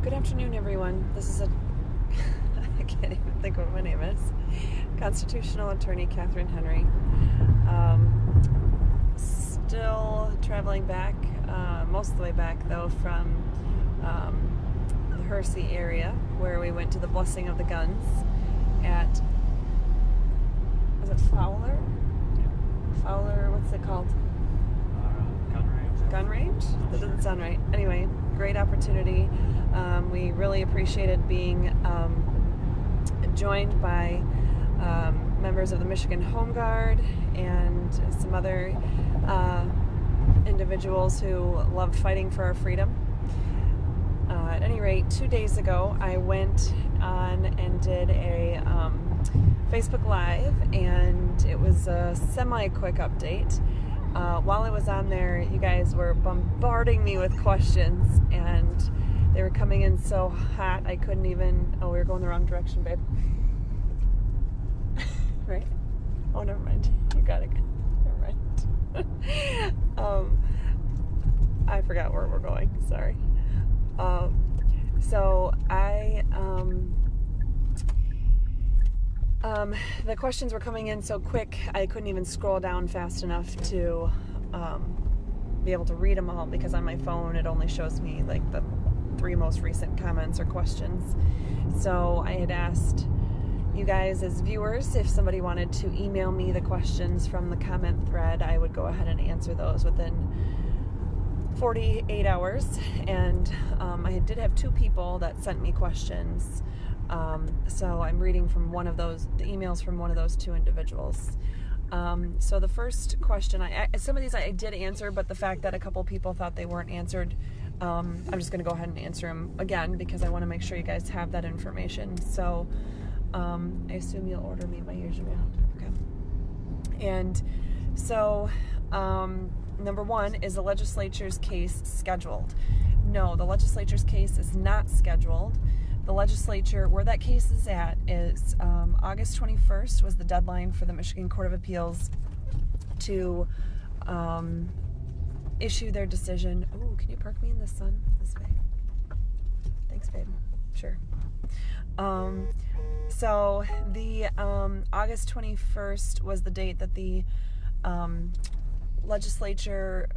Good afternoon, everyone. This is I can't even think what my name is. Constitutional Attorney Catherine Henry. Still traveling back, most of the way back though, from the Hersey area where we went to the Blessing of the Guns at, was it Fowler? Fowler, what's it called? Gun range. Gun range? That doesn't sound right. Anyway, great opportunity. We really appreciated being joined by members of the Michigan Home Guard and some other individuals who loved fighting for our freedom. At any rate, 2 days ago, I went on and did a Facebook Live, and it was a semi-quick update. While I was on there, you guys were bombarding me with questions, and they were coming in so hot I couldn't even... Oh, we were going the wrong direction, babe. Right? Oh, never mind. You got it. Never mind. I forgot where we're going. Sorry. So I... the questions were coming in so quick I couldn't even scroll down fast enough to be able to read them all, because on my phone it only shows me like the 3 most recent comments or questions. So I had asked you guys as viewers if somebody wanted to email me the questions from the comment thread. I would go ahead and answer those within 48 hours, and I did have 2 people that sent me questions. So I'm reading from one of those, the emails from one of those 2 individuals. So the first question, some of these I did answer, but the fact that a couple people thought they weren't answered, I'm just going to go ahead and answer them again because I want to make sure you guys have that information. So I assume you'll order me my usual. Okay. And so number 1, is the legislature's case scheduled? No, the legislature's case is not scheduled. The legislature, where that case is at, is August 21st was the deadline for the Michigan Court of Appeals to issue their decision. Ooh, can you park me in the sun this way? Thanks, babe. Sure. So the August 21st was the date that the legislature,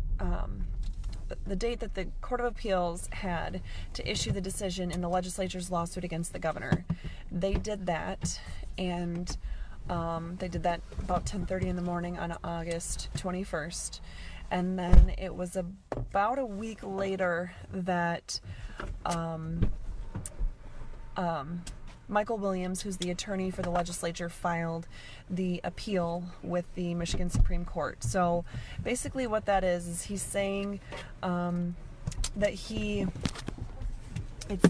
the date that the Court of Appeals had to issue the decision in the legislature's lawsuit against the governor. They did that, and they did that about 10:30 in the morning on August 21st. And then it was about a week later that Michael Williams, who's the attorney for the legislature, filed the appeal with the Michigan Supreme Court. So basically what that is he's saying that it's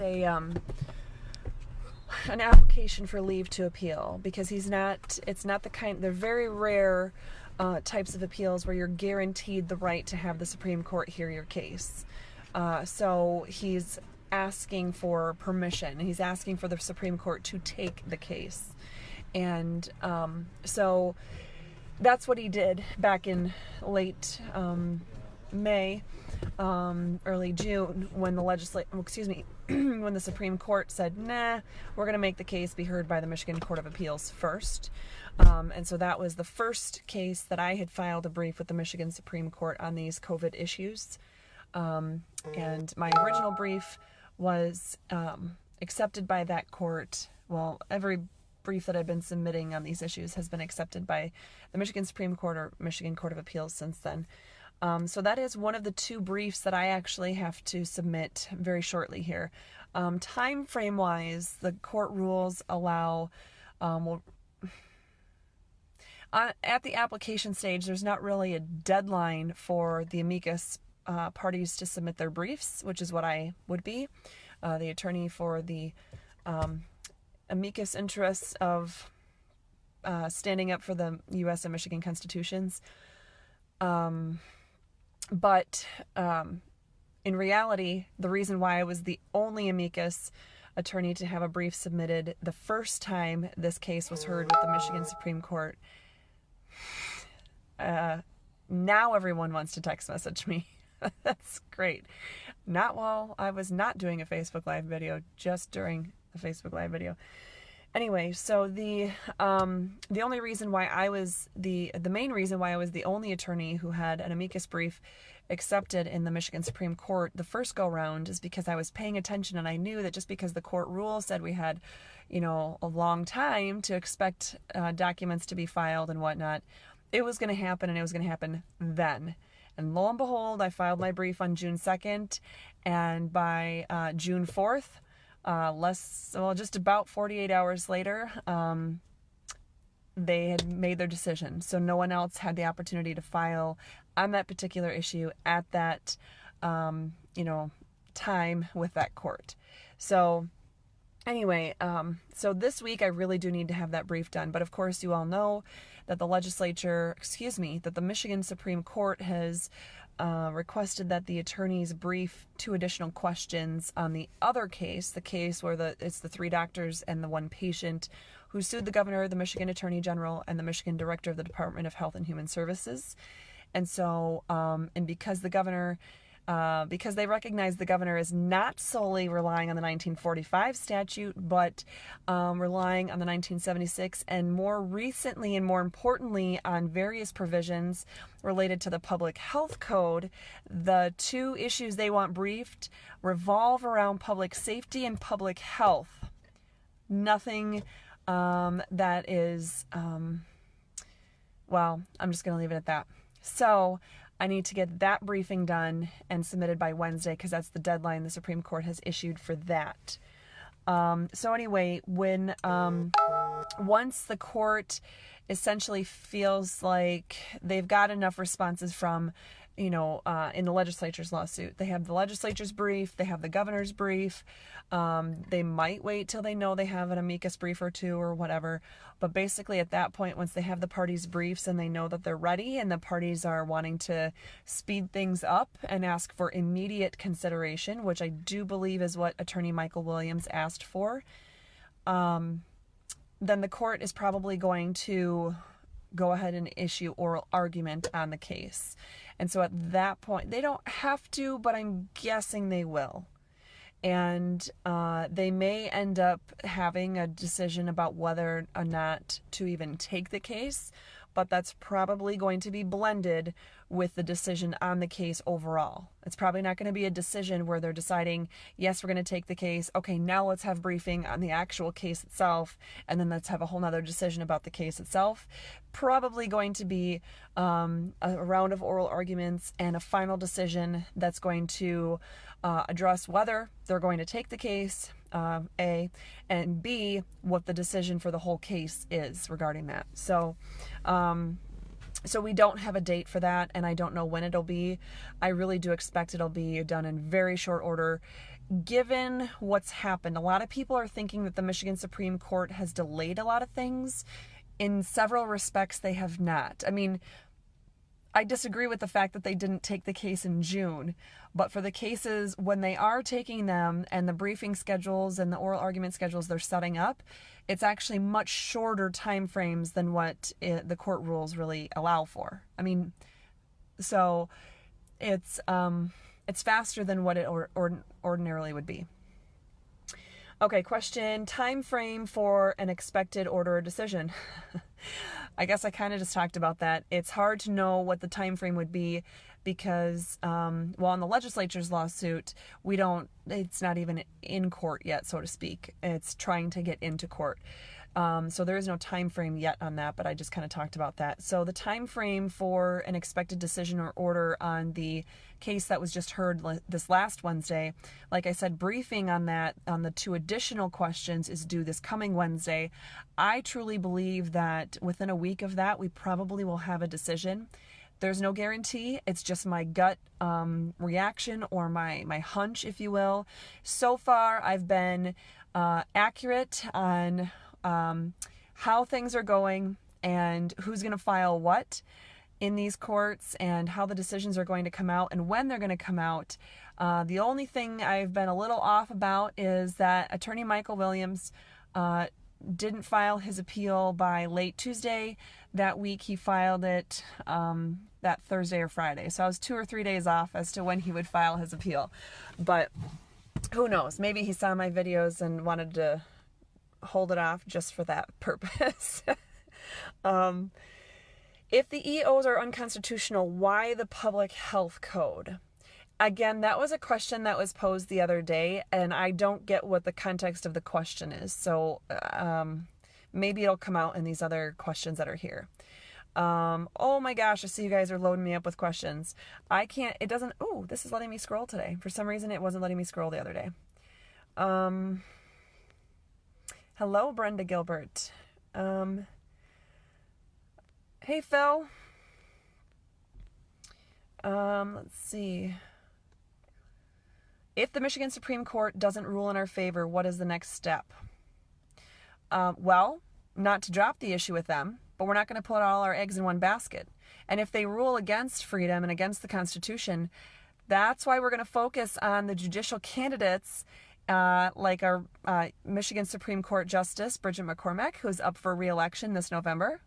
an application for leave to appeal, because it's not the kind, they're very rare types of appeals where you're guaranteed the right to have the Supreme Court hear your case. So he's asking for permission. He's asking for the Supreme Court to take the case. And so that's what he did back in late May, early June, when the when the Supreme Court said, nah, we're going to make the case be heard by the Michigan Court of Appeals first. And so that was the first case that I had filed a brief with the Michigan Supreme Court on these COVID issues. And my original brief was accepted by that court. Well, every brief that I've been submitting on these issues has been accepted by the Michigan Supreme Court or Michigan Court of Appeals since then. So that is one of the 2 briefs that I actually have to submit very shortly here. Time frame wise, the court rules allow, at the application stage, there's not really a deadline for the amicus parties to submit their briefs, which is what I would be, the attorney for the amicus interests of standing up for the U.S. and Michigan constitutions. But in reality, the reason why I was the only amicus attorney to have a brief submitted the first time this case was heard with the Michigan Supreme Court, now everyone wants to text message me. That's great. not while I was not doing a Facebook Live video, just during the Facebook Live video. Anyway, so the only reason why I was the main reason why I was the only attorney who had an amicus brief accepted in the Michigan Supreme Court the first go round is because I was paying attention, and I knew that just because the court rule said we had, a long time to expect documents to be filed and whatnot, it was going to happen, and it was going to happen then. And lo and behold, I filed my brief on June 2nd, and by June 4th, just about 48 hours later, they had made their decision. So no one else had the opportunity to file on that particular issue at that, time with that court. So anyway, so this week I really do need to have that brief done. But of course, you all know that that the Michigan Supreme Court has requested that the attorneys brief 2 additional questions on the other case, the case where it's the 3 doctors and the 1 patient who sued the governor, the Michigan Attorney General, and the Michigan Director of the Department of Health and Human Services. And so, and because because they recognize the governor is not solely relying on the 1945 statute, but relying on the 1976 and more recently and more importantly on various provisions related to the public health code, the 2 issues they want briefed revolve around public safety and public health. Nothing that is, I'm just going to leave it at that. So I need to get that briefing done and submitted by Wednesday because that's the deadline the Supreme Court has issued for that. So anyway, when once the court essentially feels like they've got enough responses from, in the legislature's lawsuit, they have the legislature's brief, they have the governor's brief. They might wait till they know they have an amicus brief or 2 or whatever. But basically at that point, once they have the parties' briefs and they know that they're ready and the parties are wanting to speed things up and ask for immediate consideration, which I do believe is what Attorney Michael Williams asked for, then the court is probably going to go ahead and issue oral argument on the case. And so at that point, they don't have to, but I'm guessing they will. And they may end up having a decision about whether or not to even take the case, but that's probably going to be blended with the decision on the case overall. It's probably not going to be a decision where they're deciding, yes, we're going to take the case. Okay, now let's have briefing on the actual case itself, and then let's have a whole nother decision about the case itself. Probably going to be a round of oral arguments and a final decision that's going to address whether they're going to take the case, A, and B, what the decision for the whole case is regarding that. So we don't have a date for that, and I don't know when it'll be. I really do expect it'll be done in very short order. Given what's happened, a lot of people are thinking that the Michigan Supreme Court has delayed a lot of things. In several respects, they have not. I mean, I disagree with the fact that they didn't take the case in June, but for the cases when they are taking them and the briefing schedules and the oral argument schedules they're setting up, it's actually much shorter time frames than what the court rules really allow for. I mean, so it's faster than what it ordinarily would be. Okay, question, time frame for an expected order or decision. I guess I kind of just talked about that. It's hard to know what the time frame would be because, in the legislature's lawsuit, it's not even in court yet, so to speak. It's trying to get into court. So there is no time frame yet on that, but I just kind of talked about that. So the time frame for an expected decision or order on the case that was just heard this last Wednesday, like I said, briefing on that, on the 2 additional questions is due this coming Wednesday. I truly believe that within a week of that, we probably will have a decision. There's no guarantee. It's just my gut reaction or my hunch, if you will. So far, I've been accurate on how things are going and who's going to file what in these courts and how the decisions are going to come out and when they're going to come out. The only thing I've been a little off about is that Attorney Michael Williams didn't file his appeal by late Tuesday. that week he filed it that Thursday or Friday. So I was 2 or 3 days off as to when he would file his appeal. But who knows? Maybe he saw my videos and wanted to hold it off just for that purpose. If the EOs are unconstitutional, why the public health code? Again, that was a question that was posed the other day, and I don't get what the context of the question is. So maybe it'll come out in these other questions that are here. Oh my gosh, I see you guys are loading me up with questions. I can't, it doesn't, oh, this is letting me scroll today. For some reason, it wasn't letting me scroll the other day. Hello, Brenda Gilbert. Hey, Phil. Let's see. If the Michigan Supreme Court doesn't rule in our favor, what is the next step? Well, not to drop the issue with them, but we're not going to put all our eggs in one basket. And if they rule against freedom and against the Constitution, that's why we're going to focus on the judicial candidates like our Michigan Supreme Court Justice Bridget McCormack, who's up for re-election this November.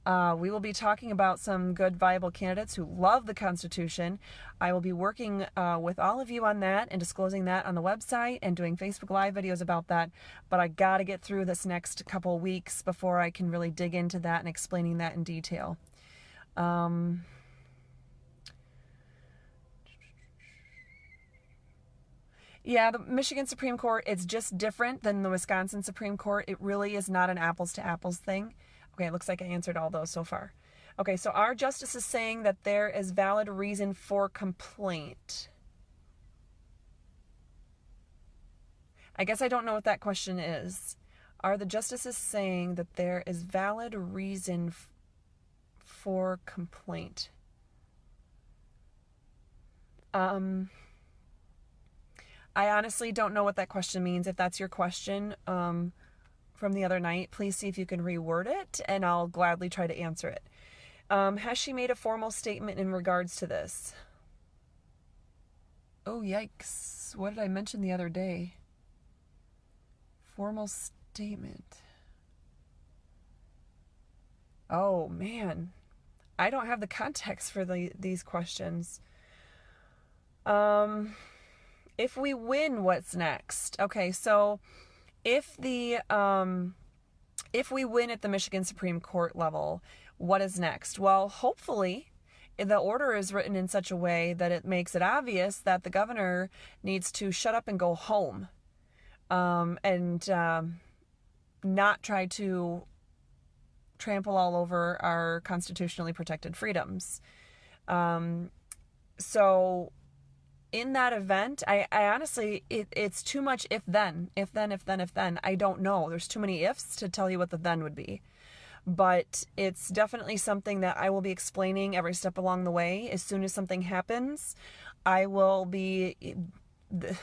We will be talking about some good, viable candidates who love the Constitution. I will be working with all of you on that and disclosing that on the website and doing Facebook Live videos about that. But I got to get through this next couple of weeks before I can really dig into that and explaining that in detail. Yeah, the Michigan Supreme Court, it's just different than the Wisconsin Supreme Court. It really is not an apples to apples thing. Okay, it looks like I answered all those so far. Okay, so our justice is saying that there is valid reason for complaint. I guess I don't know what that question is. Are the justices saying that there is valid reason for complaint? I honestly don't know what that question means. If that's your question, from the other night, please see if you can reword it, and I'll gladly try to answer it. Has she made a formal statement in regards to this? Oh, yikes. What did I mention the other day? Formal statement. Oh, man. I don't have the context for these questions. If we win, what's next? Okay, so if we win at the Michigan Supreme Court level, what is next? Well, hopefully the order is written in such a way that it makes it obvious that the governor needs to shut up and go home, and not try to trample all over our constitutionally protected freedoms. So in that event, I honestly, it's too much if then. I don't know. There's too many ifs to tell you what the then would be. But it's definitely something that I will be explaining every step along the way. As soon as something happens, I will be,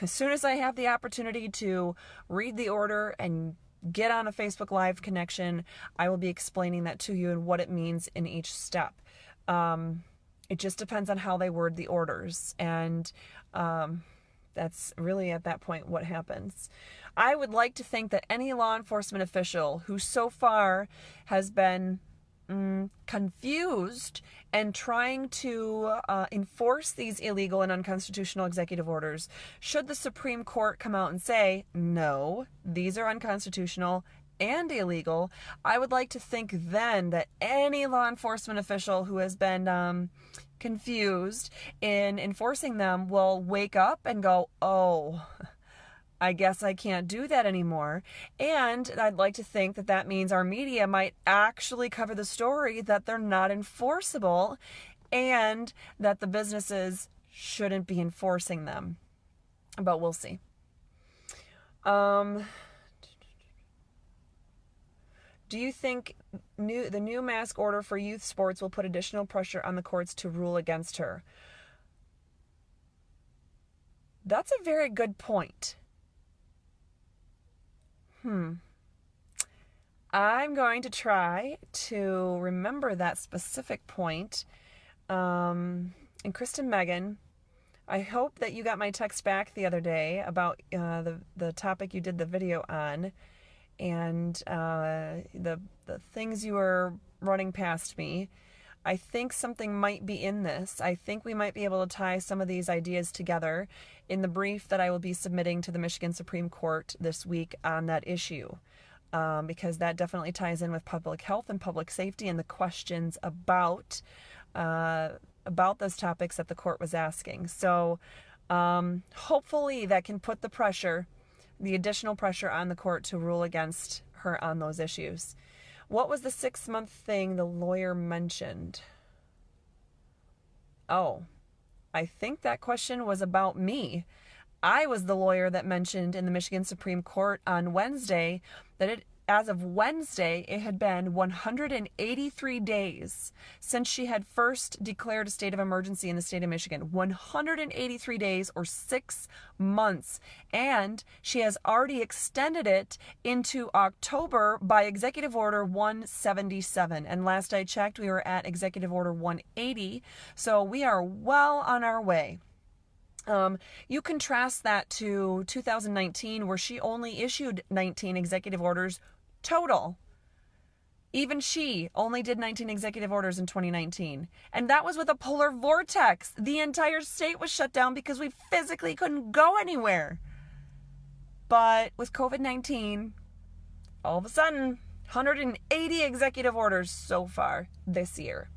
as soon as I have the opportunity to read the order and get on a Facebook Live connection, I will be explaining that to you and what it means in each step. It just depends on how they word the orders, and that's really at that point what happens. I would like to think that any law enforcement official who so far has been confused and trying to enforce these illegal and unconstitutional executive orders, should the Supreme Court come out and say, no, these are unconstitutional and illegal, I would like to think then that any law enforcement official who has been confused in enforcing them will wake up and go, oh, I guess I can't do that anymore. And I'd like to think that that means our media might actually cover the story that they're not enforceable and that the businesses shouldn't be enforcing them. But we'll see. Do you think the new mask order for youth sports will put additional pressure on the courts to rule against her? That's a very good point. I'm going to try to remember that specific point. And Kristen Megan, I hope that you got my text back the other day about the topic you did the video on. and the things you were running past me, I think something might be in this. I think we might be able to tie some of these ideas together in the brief that I will be submitting to the Michigan Supreme Court this week on that issue, because that definitely ties in with public health and public safety and the questions about those topics that the court was asking. So hopefully that can put the additional pressure on the court to rule against her on those issues. What was the 6-month thing the lawyer mentioned? Oh, I think that question was about me. I was the lawyer that mentioned in the Michigan Supreme Court on Wednesday that as of Wednesday, it had been 183 days since she had first declared a state of emergency in the state of Michigan. 183 days or 6 months. And she has already extended it into October by Executive Order 177. And last I checked, we were at Executive Order 180. So we are well on our way. You contrast that to 2019, where she only issued 19 executive orders total. Even she only did 19 executive orders in 2019. And that was with a polar vortex. The entire state was shut down because we physically couldn't go anywhere. But with COVID-19, all of a sudden, 180 executive orders so far this year.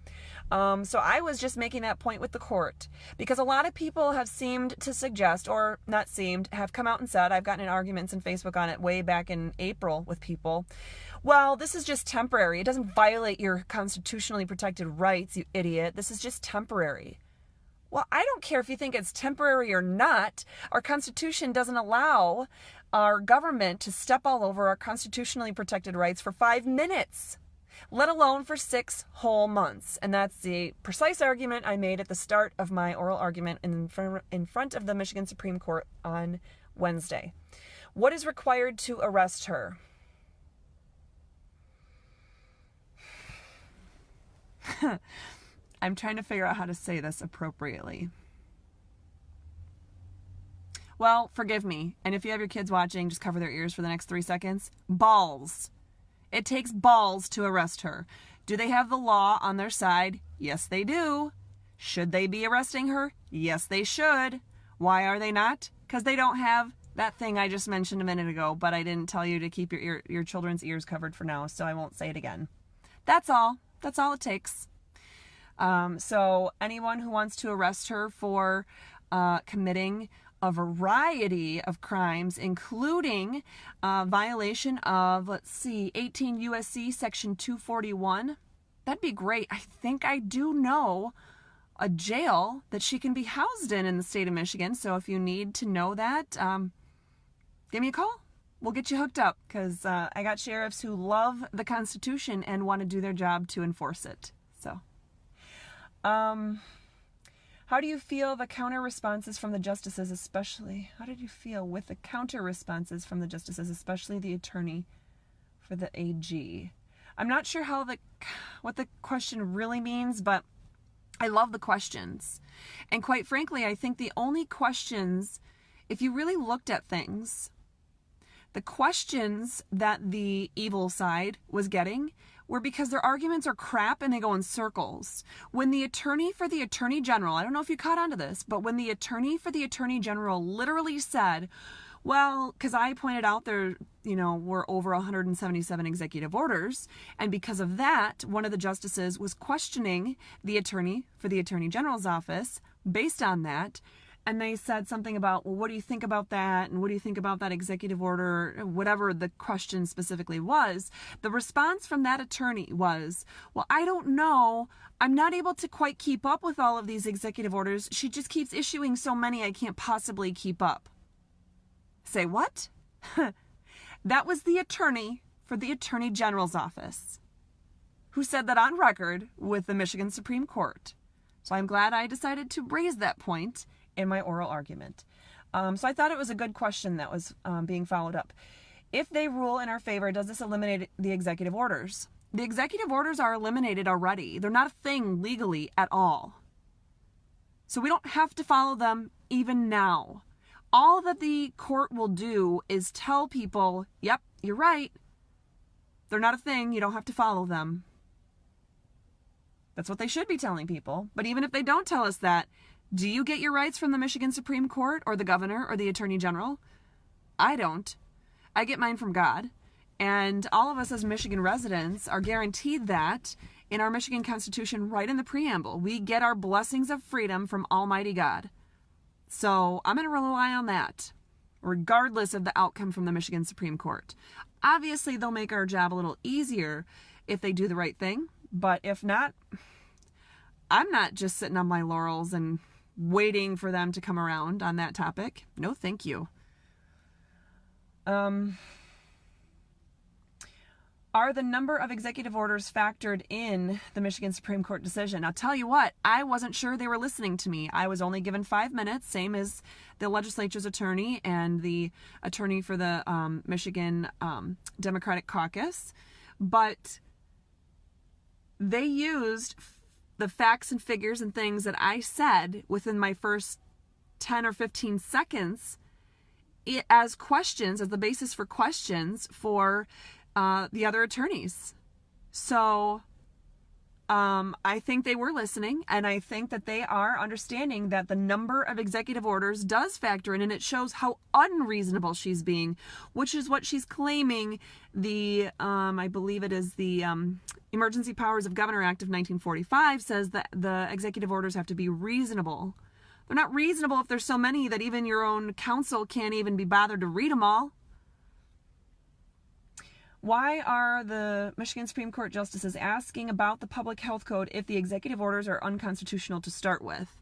So I was just making that point with the court, because a lot of people have seemed to suggest, or not seemed, have come out and said, I've gotten in arguments in Facebook on it way back in April with people, well, this is just temporary. It doesn't violate your constitutionally protected rights, you idiot. This is just temporary. Well, I don't care if you think it's temporary or not. Our Constitution doesn't allow our government to step all over our constitutionally protected rights for 5 minutes. Let alone for 6 whole months. And that's the precise argument I made at the start of my oral argument in front of the Michigan Supreme Court on Wednesday. What is required to arrest her? I'm trying to figure out how to say this appropriately. Well, forgive me. And if you have your kids watching, just cover their ears for the next 3 seconds. Balls. It takes balls to arrest her. Do they have the law on their side? Yes, they do. Should they be arresting her? Yes, they should. Why are they not? Because they don't have that thing I just mentioned a minute ago, but I didn't tell you to keep your children's ears covered for now, so I won't say it again. That's all. That's all it takes. So anyone who wants to arrest her for committing a variety of crimes, including violation of, 18 U.S.C. Section 241. That'd be great. I think I do know a jail that she can be housed in the state of Michigan. So if you need to know that, give me a call. We'll get you hooked up, because I got sheriffs who love the Constitution and want to do their job to enforce it. So, how do you feel the counter responses from the justices, especially? How did you feel with the counter responses from the justices, especially the attorney for the AG? I'm not sure what the question really means, but I love the questions. And quite frankly, I think the only questions, if you really looked at things, the questions that the evil side was getting were because their arguments are crap and they go in circles. When the attorney for the attorney general, I don't know if you caught on to this, but when the attorney for the attorney general literally said, well, because I pointed out there, were over 177 executive orders, and because of that, one of the justices was questioning the attorney for the attorney general's office based on that. And they said something about, well, what do you think about that? And what do you think about that executive order? Whatever the question specifically was. The response from that attorney was, well, I don't know. I'm not able to quite keep up with all of these executive orders. She just keeps issuing so many, I can't possibly keep up. Say what? That was the attorney for the Attorney General's office who said that on record with the Michigan Supreme Court. So I'm glad I decided to raise that point in my oral argument. So I thought it was a good question that was being followed up. If they rule in our favor, does this eliminate the executive orders? The executive orders are eliminated already. They're not a thing legally at all. So we don't have to follow them even now. All that the court will do is tell people, yep, you're right, They're not a thing. You don't have to follow them. That's what they should be telling people. But even if they don't tell us that, do you get your rights from the Michigan Supreme Court or the governor or the attorney general? I don't. I get mine from God. And all of us as Michigan residents are guaranteed that in our Michigan Constitution, right in the preamble. We get our blessings of freedom from Almighty God. So I'm going to rely on that, regardless of the outcome from the Michigan Supreme Court. Obviously, they'll make our job a little easier if they do the right thing. But if not, I'm not just sitting on my laurels and waiting for them to come around on that topic. No, thank you. Are the number of executive orders factored in the Michigan Supreme Court decision? I'll tell you what, I wasn't sure they were listening to me. I was only given 5 minutes, same as the legislature's attorney and the attorney for the Michigan Democratic Caucus. But they used the facts and figures and things that I said within my first 10 or 15 seconds as questions, as the basis for questions for the other attorneys. So I think they were listening, and I think that they are understanding that the number of executive orders does factor in, and it shows how unreasonable she's being, which is what she's claiming the, I believe it is the Emergency Powers of Governor Act of 1945 says that the executive orders have to be reasonable. They're not reasonable if there's so many that even your own counsel can't even be bothered to read them all. Why are the Michigan Supreme Court justices asking about the public health code if the executive orders are unconstitutional to start with?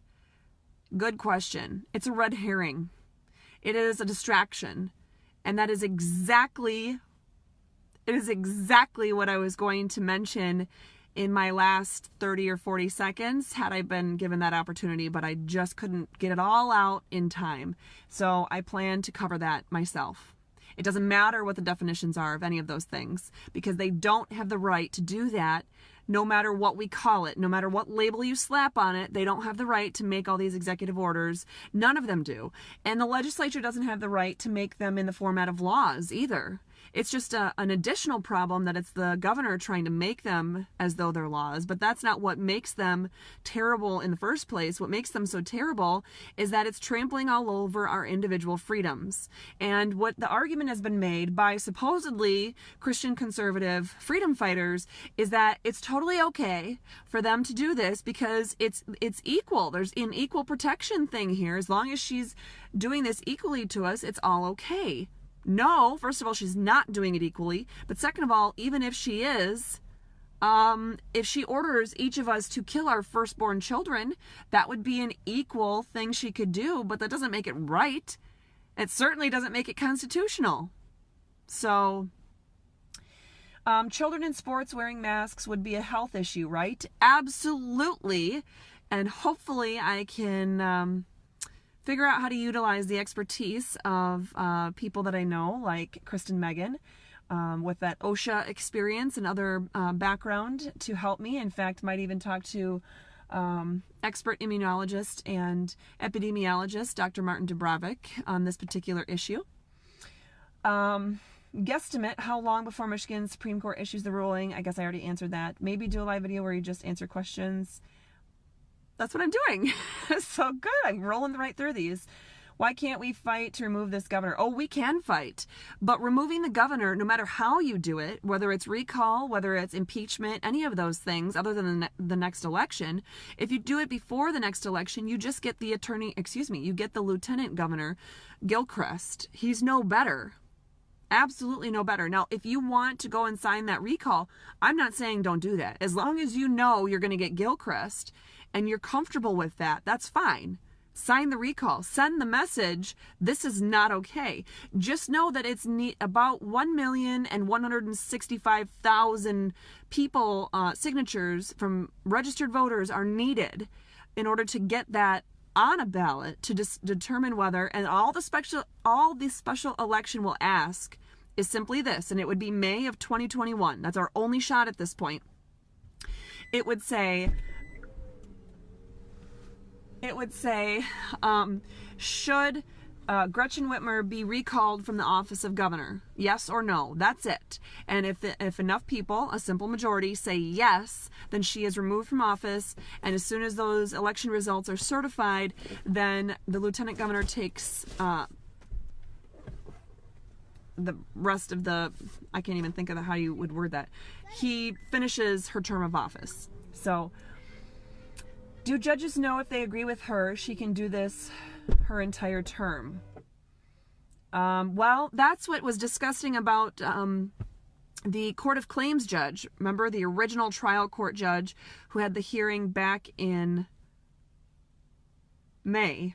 Good question. It's a red herring. It is a distraction. And that is exactly what I was going to mention in my last 30 or 40 seconds had I been given that opportunity, but I just couldn't get it all out in time. So I plan to cover that myself. It doesn't matter what the definitions are of any of those things, because they don't have the right to do that no matter what we call it, no matter what label you slap on it. They don't have the right to make all these executive orders. None of them do. And the legislature doesn't have the right to make them in the format of laws either. It's just an additional problem that it's the governor trying to make them as though they're laws, but that's not what makes them terrible in the first place. What makes them so terrible is that it's trampling all over our individual freedoms. And what the argument has been made by supposedly Christian conservative freedom fighters is that it's totally okay for them to do this because it's equal. There's an equal protection thing here. As long as she's doing this equally to us, it's all okay. No, first of all, she's not doing it equally. But second of all, even if she is, if she orders each of us to kill our firstborn children, that would be an equal thing she could do, but that doesn't make it right. It certainly doesn't make it constitutional. So, children in sports wearing masks would be a health issue, right? Absolutely. And hopefully I can figure out how to utilize the expertise of people that I know, like Kristen Megan, with that OSHA experience and other background to help me. In fact, might even talk to expert immunologist and epidemiologist, Dr. Martin Dubrovic, on this particular issue. Guesstimate how long before Michigan Supreme Court issues the ruling. I guess I already answered that. Maybe do a live video where you just answer questions. That's what I'm doing. So good. I'm rolling right through these. Why can't we fight to remove this governor? Oh, we can fight. But removing the governor, no matter how you do it, whether it's recall, whether it's impeachment, any of those things other than the next election, if you do it before the next election, you just get the you get the lieutenant governor, Gilchrist. He's no better. Absolutely no better. Now, if you want to go and sign that recall, I'm not saying don't do that. As long as you know you're going to get Gilchrist and you're comfortable with that, that's fine. Sign the recall. Send the message, this is not okay. Just know that it's about 1,165,000 people, signatures from registered voters are needed in order to get that on a ballot to determine whether, and all the special election will ask is simply this, and it would be May of 2021. That's our only shot at this point. It would say, should Gretchen Whitmer be recalled from the office of governor? Yes or no? That's it. And if enough people, a simple majority, say yes, then she is removed from office. And as soon as those election results are certified, then the lieutenant governor takes the rest of the, I can't even think of how you would word that. He finishes her term of office. So, do judges know if they agree with her, she can do this her entire term? Well, that's what was disgusting about the Court of Claims judge. Remember, the original trial court judge who had the hearing back in May.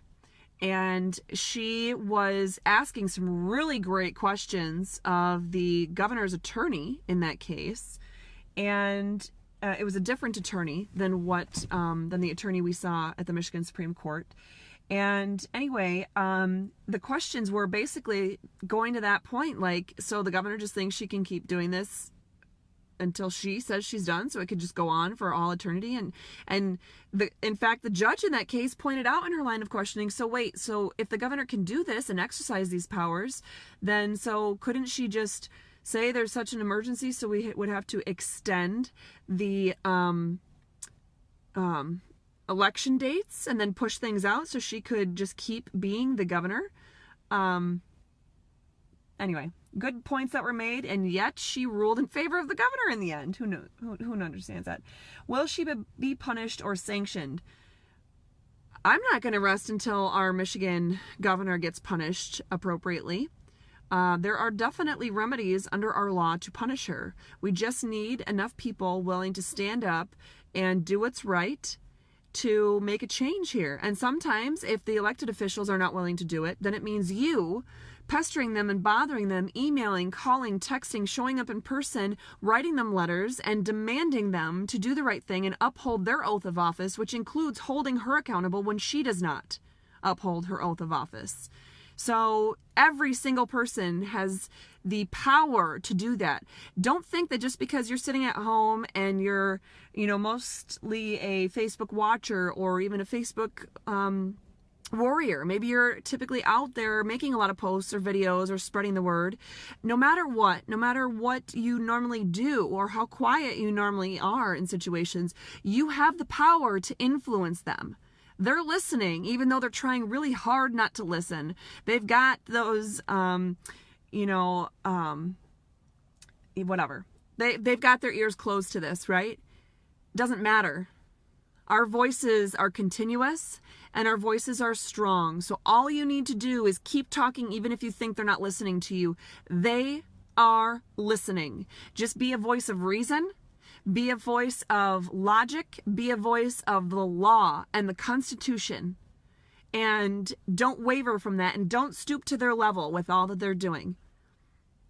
And she was asking some really great questions of the governor's attorney in that case. And it was a different attorney than than the attorney we saw at the Michigan Supreme Court. And anyway, the questions were basically going to that point, like, so the governor just thinks she can keep doing this until she says she's done, so it could just go on for all eternity. And in fact, the judge in that case pointed out in her line of questioning, so wait, so if the governor can do this and exercise these powers, then so couldn't she just say there's such an emergency, so we would have to extend the election dates and then push things out so she could just keep being the governor? Anyway, good points that were made, and yet she ruled in favor of the governor in the end. Who knows? Who understands that? Will she be punished or sanctioned? I'm not going to rest until our Michigan governor gets punished appropriately. There are definitely remedies under our law to punish her. We just need enough people willing to stand up and do what's right to make a change here. And sometimes if the elected officials are not willing to do it, then it means you pestering them and bothering them, emailing, calling, texting, showing up in person, writing them letters, and demanding them to do the right thing and uphold their oath of office, which includes holding her accountable when she does not uphold her oath of office. So every single person has the power to do that. Don't think that just because you're sitting at home and you're, mostly a Facebook watcher or even a Facebook warrior. Maybe you're typically out there making a lot of posts or videos or spreading the word. No matter what you normally do or how quiet you normally are in situations, you have the power to influence them. They're listening, even though they're trying really hard not to listen. They've got those, whatever. They've got their ears closed to this, right? Doesn't matter. Our voices are continuous and our voices are strong. So all you need to do is keep talking, even if you think they're not listening to you. They are listening. Just be a voice of reason. Be a voice of logic. Be a voice of the law and the Constitution. And don't waver from that, and don't stoop to their level with all that they're doing.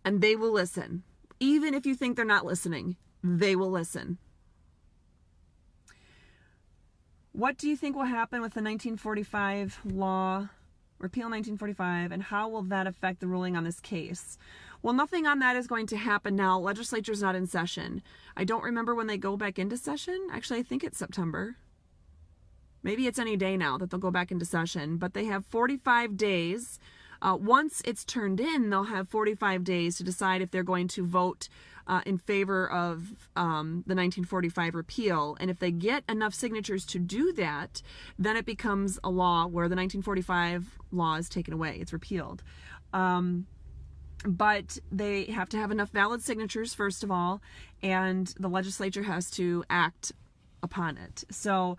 And they will listen. Even if you think they're not listening, they will listen. What do you think will happen with the 1945 law, repeal 1945, and how will that affect the ruling on this case? Well, nothing on that is going to happen now. Legislature's not in session. I don't remember when they go back into session. Actually, I think it's September. Maybe it's any day now that they'll go back into session, but they have 45 days. Once it's turned in, they'll have 45 days to decide if they're going to vote in favor of the 1945 repeal. And if they get enough signatures to do that, then it becomes a law where the 1945 law is taken away. It's repealed. But they have to have enough valid signatures, first of all, and the legislature has to act upon it. So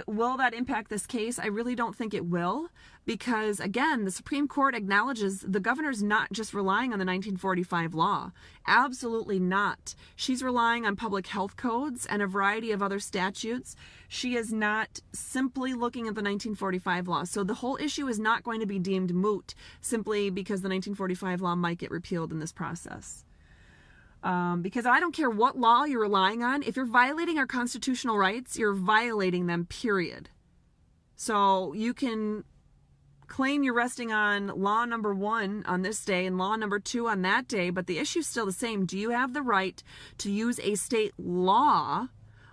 will that impact this case? I really don't think it will, because again, the Supreme Court acknowledges the governor's not just relying on the 1945 law. Absolutely not. She's relying on public health codes and a variety of other statutes. She is not simply looking at the 1945 law. So the whole issue is not going to be deemed moot simply because the 1945 law might get repealed in this process. Because I don't care what law you're relying on. If you're violating our constitutional rights, you're violating them, period. So you can claim you're resting on law number 1 on this day and law number 2 on that day, but the issue's still the same. Do you have the right to use a state law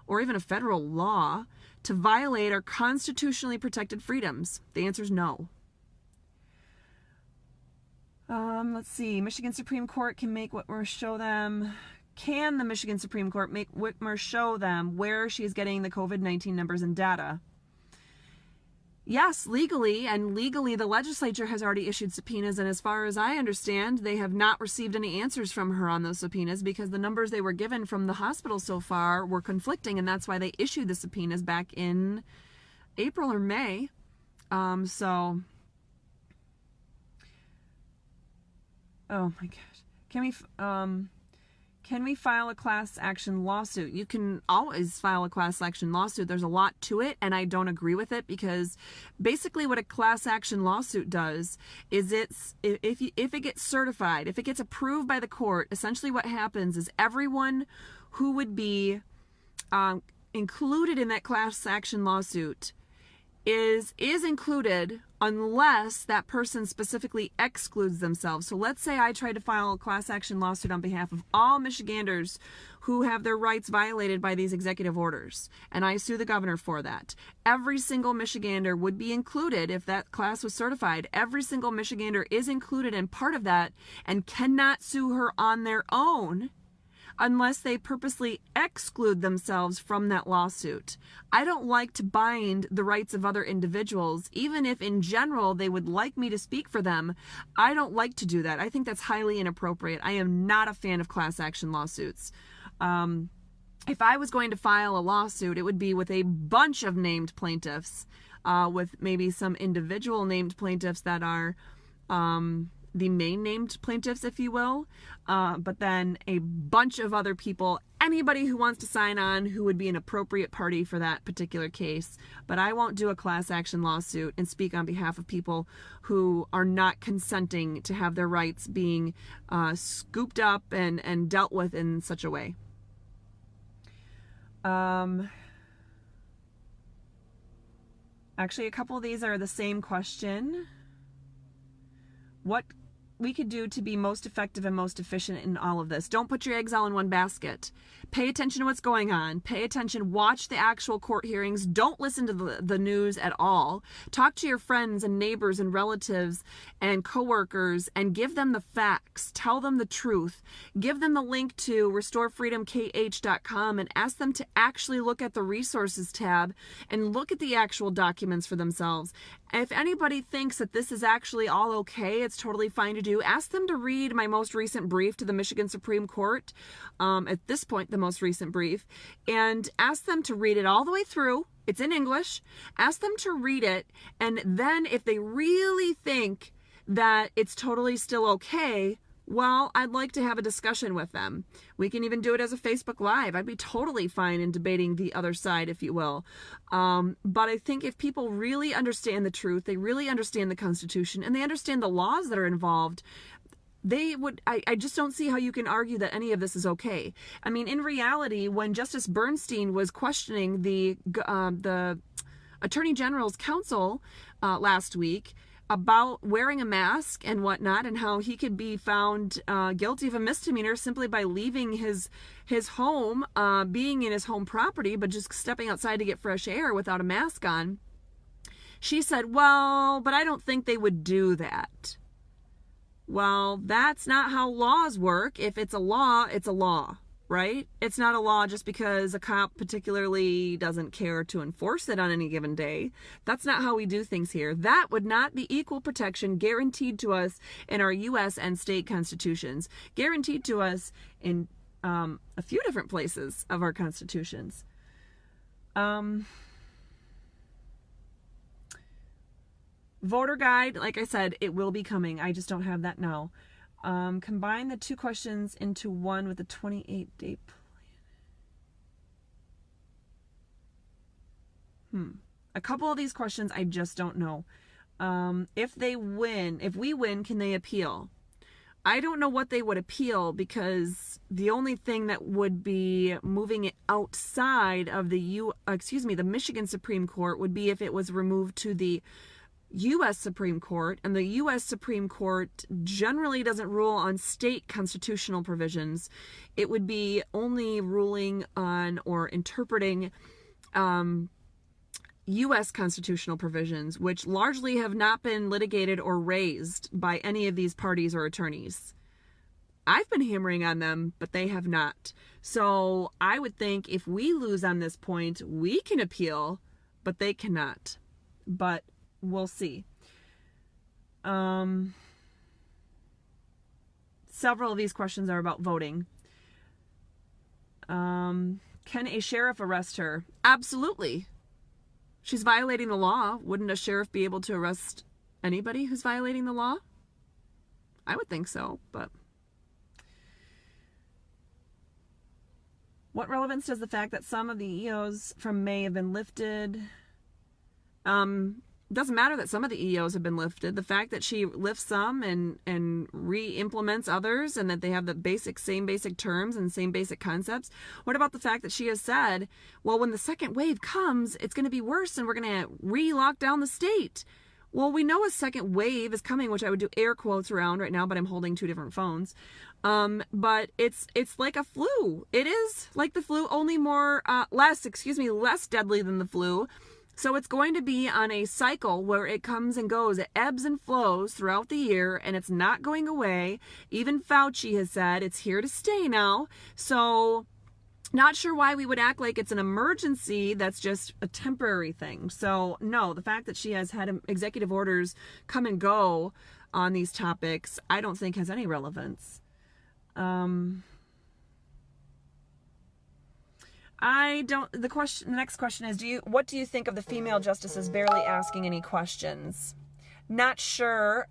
or even a federal law to violate our constitutionally protected freedoms? The answer is no. Let's see. Michigan Supreme Court can make Whitmer show them. Can the Michigan Supreme Court make Whitmer show them where she is getting the COVID-19 numbers and data? Yes, legally, and legally the legislature has already issued subpoenas, and as far as I understand, they have not received any answers from her on those subpoenas because the numbers they were given from the hospital so far were conflicting, and that's why they issued the subpoenas back in April or May. So, oh my gosh. Can we file a class action lawsuit? You can always file a class action lawsuit. There's a lot to it, and I don't agree with it because basically what a class action lawsuit does is if it gets certified, if it gets approved by the court, essentially what happens is everyone who would be included in that class action lawsuit is included unless that person specifically excludes themselves. So let's say I try to file a class action lawsuit on behalf of all Michiganders who have their rights violated by these executive orders, and I sue the governor for that. Every single Michigander would be included if that class was certified. Every single Michigander is included in part of that and cannot sue her on their own unless they purposely exclude themselves from that lawsuit. I don't like to bind the rights of other individuals, even if in general they would like me to speak for them. I don't like to do that. I think that's highly inappropriate. I am not a fan of class action lawsuits. If I was going to file a lawsuit, it would be with a bunch of named plaintiffs, with maybe some individual named plaintiffs that are the main named plaintiffs, if you will, but then a bunch of other people, anybody who wants to sign on who would be an appropriate party for that particular case. But I won't do a class action lawsuit and speak on behalf of people who are not consenting to have their rights being scooped up and dealt with in such a way. Actually, a couple of these are the same question. What we could do to be most effective and most efficient in all of this. Don't put your eggs all in one basket. Pay attention to what's going on. Pay attention. Watch the actual court hearings. Don't listen to the news at all. Talk to your friends and neighbors and relatives and coworkers and give them the facts. Tell them the truth. Give them the link to restorefreedomkh.com and ask them to actually look at the resources tab and look at the actual documents for themselves. If anybody thinks that this is actually all okay, it's totally fine to do, ask them to read my most recent brief to the Michigan Supreme Court, at this point, the most recent brief, and ask them to read it all the way through. It's in English. Ask them to read it, and then if they really think that it's totally still okay, well, I'd like to have a discussion with them. We can even do it as a Facebook Live. I'd be totally fine in debating the other side, if you will. But I think if people really understand the truth, they really understand the Constitution, and they understand the laws that are involved, they would, I just don't see how you can argue that any of this is okay. I mean, in reality, when Justice Bernstein was questioning the Attorney General's counsel last week about wearing a mask and whatnot, and how he could be found guilty of a misdemeanor simply by leaving his home, being in his home property, but just stepping outside to get fresh air without a mask on, she said, well, but I don't think they would do that. Well, that's not how laws work. If it's a law, it's a law, right? It's not a law just because a cop particularly doesn't care to enforce it on any given day. That's not how we do things here. That would not be equal protection guaranteed to us in our U.S. and state constitutions, guaranteed to us in a few different places of our constitutions. Voter guide, like I said, it will be coming. I just don't have that now. Combine the two questions into one with the 28-day plan. A couple of these questions I just don't know. If we win, can they appeal? I don't know what they would appeal, because the only thing that would be moving it outside of the Michigan Supreme Court would be if it was removed to the U.S. Supreme Court, and the U.S. Supreme Court generally doesn't rule on state constitutional provisions. It would be only ruling on or interpreting U.S. constitutional provisions, which largely have not been litigated or raised by any of these parties or attorneys. I've been hammering on them, but they have not. So I would think if we lose on this point, we can appeal, but they cannot. But we'll see. Several of these questions are about voting. Can a sheriff arrest her? Absolutely. She's violating the law. Wouldn't a sheriff be able to arrest anybody who's violating the law? I would think so, but... What relevance does the fact that some of the EOs from May have been lifted? Doesn't matter that some of the EOs have been lifted. The fact that she lifts some and re-implements others, and that they have the same basic terms and same basic concepts. What about the fact that she has said, well, when the second wave comes, it's going to be worse and we're going to re-lock down the state? Well, we know a second wave is coming, which I would do air quotes around right now, but I'm holding two different phones. But it's like a flu. It is like the flu, only less deadly than the flu. So it's going to be on a cycle where it comes and goes. It ebbs and flows throughout the year, and it's not going away. Even Fauci has said it's here to stay now. So not sure why we would act like it's an emergency that's just a temporary thing. So no, the fact that she has had executive orders come and go on these topics, I don't think has any relevance. The next question is, what do you think of the female justices barely asking any questions? Not sure.